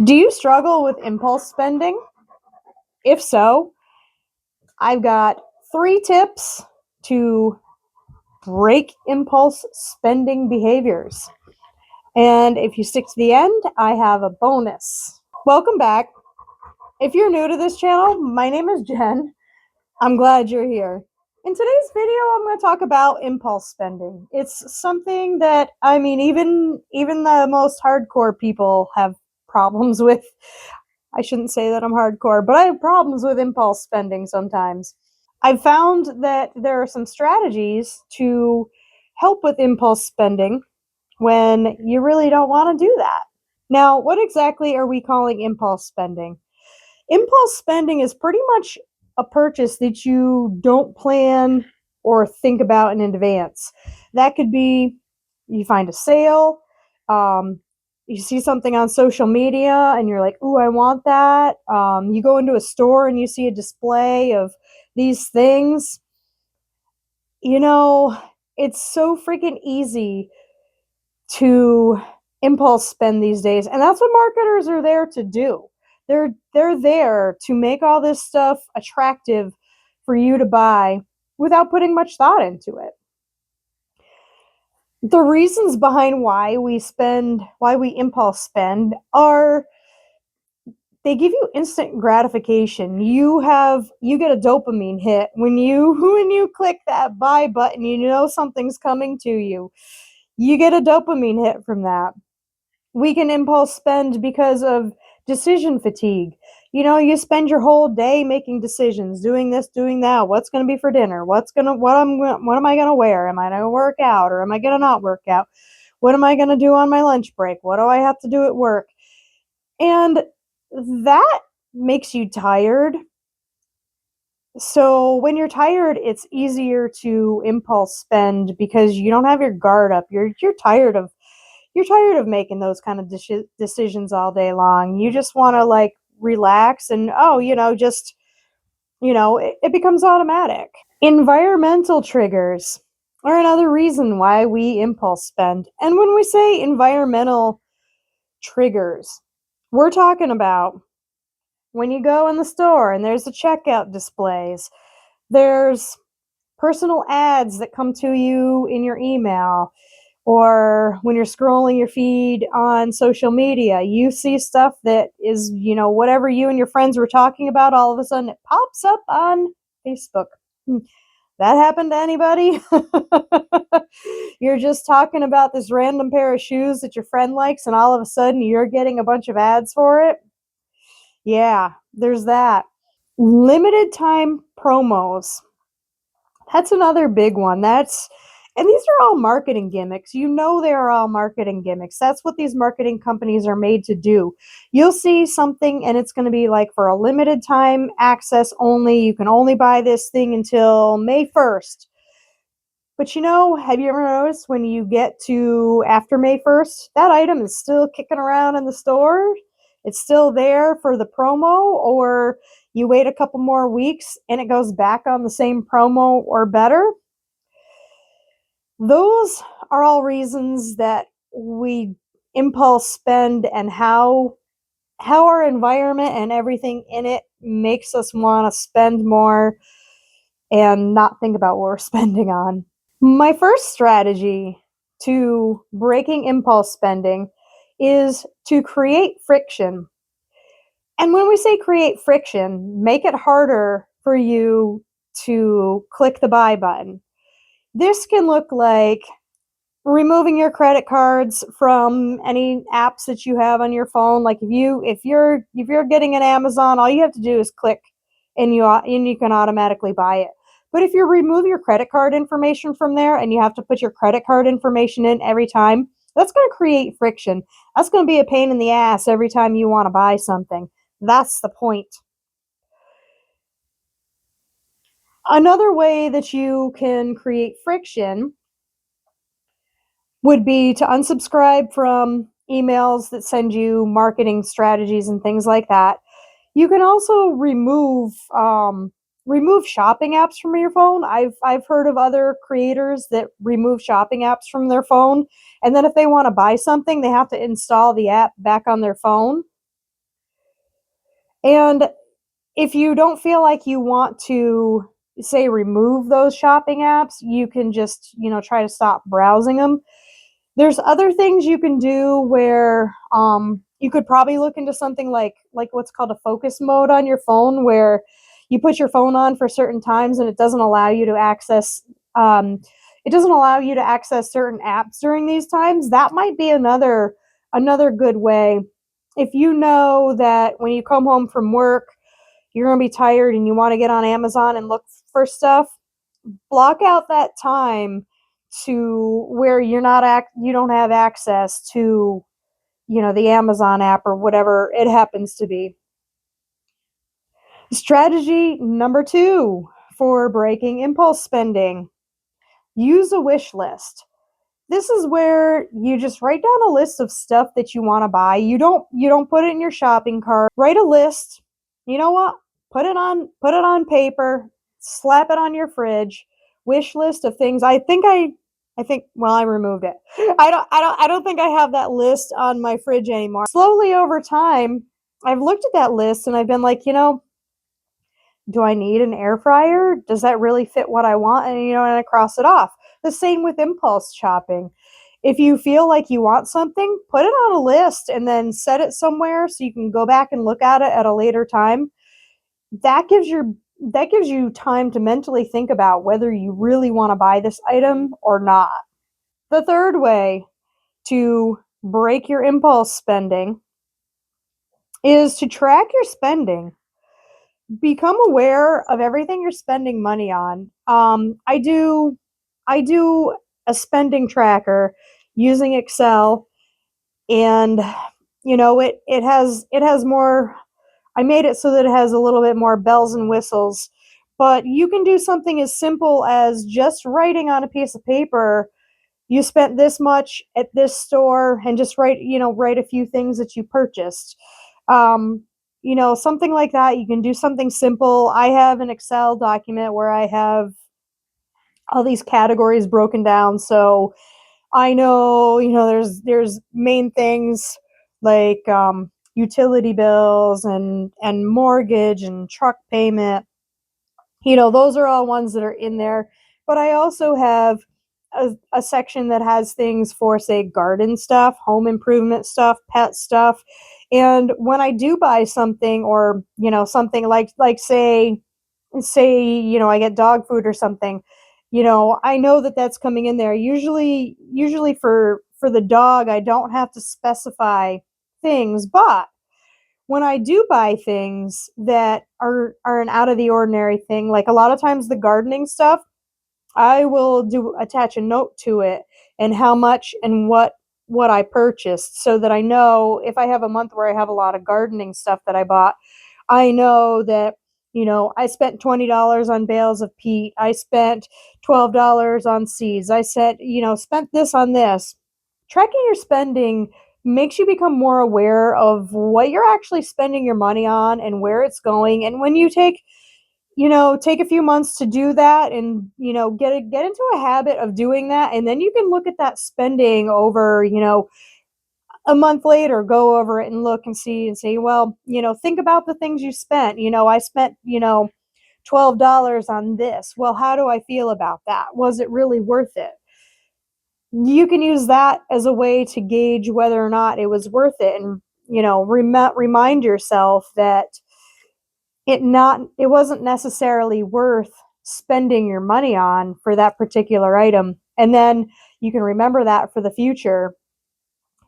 Do you struggle with impulse spending? If so, I've got 3 tips to break impulse spending behaviors. And if you stick to the end, I have a bonus. Welcome back. If you're new to this channel, my name is Jen. I'm glad you're here. In today's video, I'm going to talk about impulse spending. It's something that, even the most hardcore people have problems with. I shouldn't say that I'm hardcore, but I have problems with impulse spending sometimes. I've found that there are some strategies to help with impulse spending when you really don't want to do that. Now, what exactly are we calling impulse spending? Impulse spending is pretty much a purchase that you don't plan or think about in advance. That could be you find a sale, you see something on social media and you're like, ooh, I want that. You go into a store and you see a display of these things. You know, it's so freaking easy to impulse spend these days, and that's what marketers are there to do. They're there to make all this stuff attractive for you to buy without putting much thought into it. The reasons behind why we impulse spend are they give you instant gratification. You get a dopamine hit when you click that buy button. You know something's coming to you. You get a dopamine hit from that. We can impulse spend because of decision fatigue. You spend your whole day making decisions, doing this, doing that. What's going to be for dinner? What am I going to wear? Am I going to work out or am I going to not work out? What am I going to do on my lunch break? What do I have to do at work? And that makes you tired. So when you're tired, it's easier to impulse spend because you don't have your guard up. You're tired of making those kind of decisions all day long. You just want to relax and it becomes automatic. Environmental triggers are another reason why we impulse spend. And when we say environmental triggers, we're talking about when you go in the store and there's the checkout displays, there's personal ads that come to you in your email, or when you're scrolling your feed on social media, you see stuff that is, whatever you and your friends were talking about, all of a sudden it pops up on Facebook. That happened to anybody? You're just talking about this random pair of shoes that your friend likes, and all of a sudden you're getting a bunch of ads for it. Yeah, there's that. Limited time promos. That's another big one. And these are all marketing gimmicks. They are all marketing gimmicks. That's what these marketing companies are made to do. You'll see something and it's going to be like for a limited time access only. You can only buy this thing until May 1st. But have you ever noticed when you get to after May 1st, that item is still kicking around in the store? It's still there for the promo, or you wait a couple more weeks and it goes back on the same promo or better. Those are all reasons that we impulse spend, and how our environment and everything in it makes us want to spend more and not think about what we're spending on. My first strategy to breaking impulse spending is to create friction. And when we say create friction, make it harder for you to click the buy button. This can look like removing your credit cards from any apps that you have on your phone. Like if you're getting an Amazon, all you have to do is click and you can automatically buy it. But if you remove your credit card information from there and you have to put your credit card information in every time, that's going to create friction. That's going to be a pain in the ass every time you want to buy something. That's the point. Another way that you can create friction would be to unsubscribe from emails that send you marketing strategies and things like that. You can also remove shopping apps from your phone. I've heard of other creators that remove shopping apps from their phone, and then if they want to buy something, they have to install the app back on their phone. And if you don't feel like you want to, say, remove those shopping apps, you can just, try to stop browsing them. There's other things you can do where you could probably look into something like what's called a focus mode on your phone, where you put your phone on for certain times and it doesn't allow you to access certain apps during these times. That might be another good way. If you know that when you come home from work, you're going to be tired and you want to get on Amazon and look for stuff, block out that time to where you don't have access to, the Amazon app or whatever it happens to be. Strategy number 2 for breaking impulse spending: use a wish list. This is where you just write down a list of stuff that you want to buy. You don't put it in your shopping cart. Write a list. You know what? Put it on paper. Slap it on your fridge. Wish list of things. I think well, I removed it. I don't think I have that list on my fridge anymore. Slowly over time, I've looked at that list and I've been like, do I need an air fryer? Does that really fit what I want? And I cross it off. The same with impulse shopping. If you feel like you want something, put it on a list and then set it somewhere so you can go back and look at it at a later time. That gives you time to mentally think about whether you really want to buy this item or not. The third way to break your impulse spending is to track your spending. Become aware of everything you're spending money on. I do a spending tracker using Excel, and it has more. I made it so that it has a little bit more bells and whistles, but you can do something as simple as just writing on a piece of paper, you spent this much at this store, and just write a few things that you purchased. Something like that. You can do something simple. I have an Excel document where I have all these categories broken down, so I know, there's main things like utility bills and mortgage and truck payment. Those are all ones that are in there. But I also have a section that has things for, say, garden stuff, home improvement stuff, pet stuff. And when I do buy something, or something like say I get dog food or something, I know that that's coming in there. Usually for the dog, I don't have to specify things, but when I do buy things that are an out of the ordinary thing, like a lot of times the gardening stuff, I will attach a note to it and how much and what I purchased, so that I know if I have a month where I have a lot of gardening stuff that I bought, I know that I spent $20 on bales of peat. I spent $12 on seeds. I said, spent this on this. Tracking your spending makes you become more aware of what you're actually spending your money on and where it's going. And when you take a few months to do that, and get into a habit of doing that, and then you can look at that spending over, a month later, go over it and look and see and say, well, think about the things you spent. I spent, $12 on this. Well, how do I feel about that? Was it really worth it? You can use that as a way to gauge whether or not it was worth it, and remind yourself that it wasn't necessarily worth spending your money on for that particular item. And then you can remember that for the future.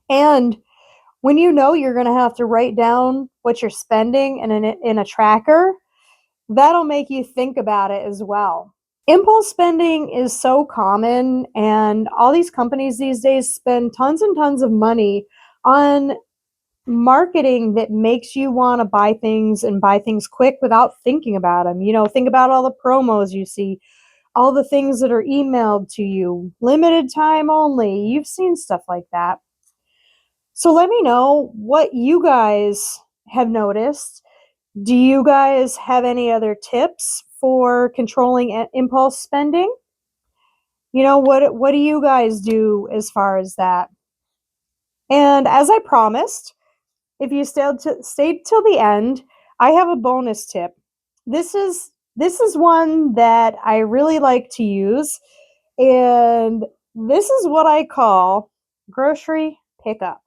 And when you're going to have to write down what you're spending in a tracker, that'll make you think about it as well. Impulse spending is so common, and all these companies these days spend tons and tons of money on marketing that makes you want to buy things and buy things quick without thinking about them. Think about all the promos you see, all the things that are emailed to you, limited time only. You've seen stuff like that. So let me know what you guys have noticed. Do you guys have any other tips for controlling impulse spending? What do you guys do as far as that? And as I promised, if you stayed till the end, I have a bonus tip. This is one that I really like to use, and this is what I call grocery pickup.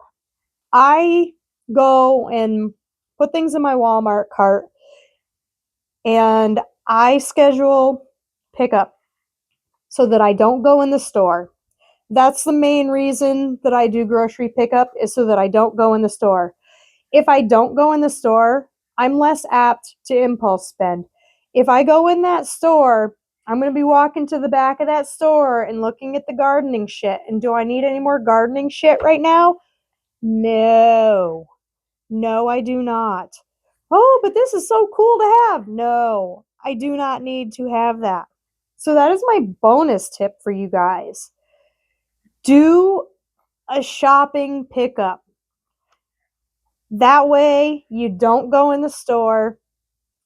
I go and put things in my Walmart cart, and I schedule pickup so that I don't go in the store. That's the main reason that I do grocery pickup, is so that I don't go in the store. If I don't go in the store, I'm less apt to impulse spend. If I go in that store, I'm going to be walking to the back of that store and looking at the gardening shit. And do I need any more gardening shit right now? No. No, I do not. Oh, but this is so cool to have. No, I do not need to have that. So that is my bonus tip for you guys. Do a shopping pickup. That way you don't go in the store.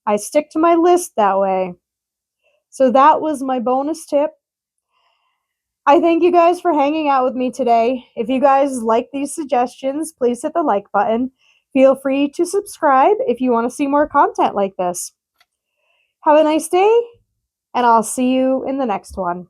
I stick to my list that way. So that was my bonus tip. I thank you guys for hanging out with me today. If you guys like these suggestions, please hit the like button. Feel free to subscribe if you want to see more content like this. Have a nice day, and I'll see you in the next one.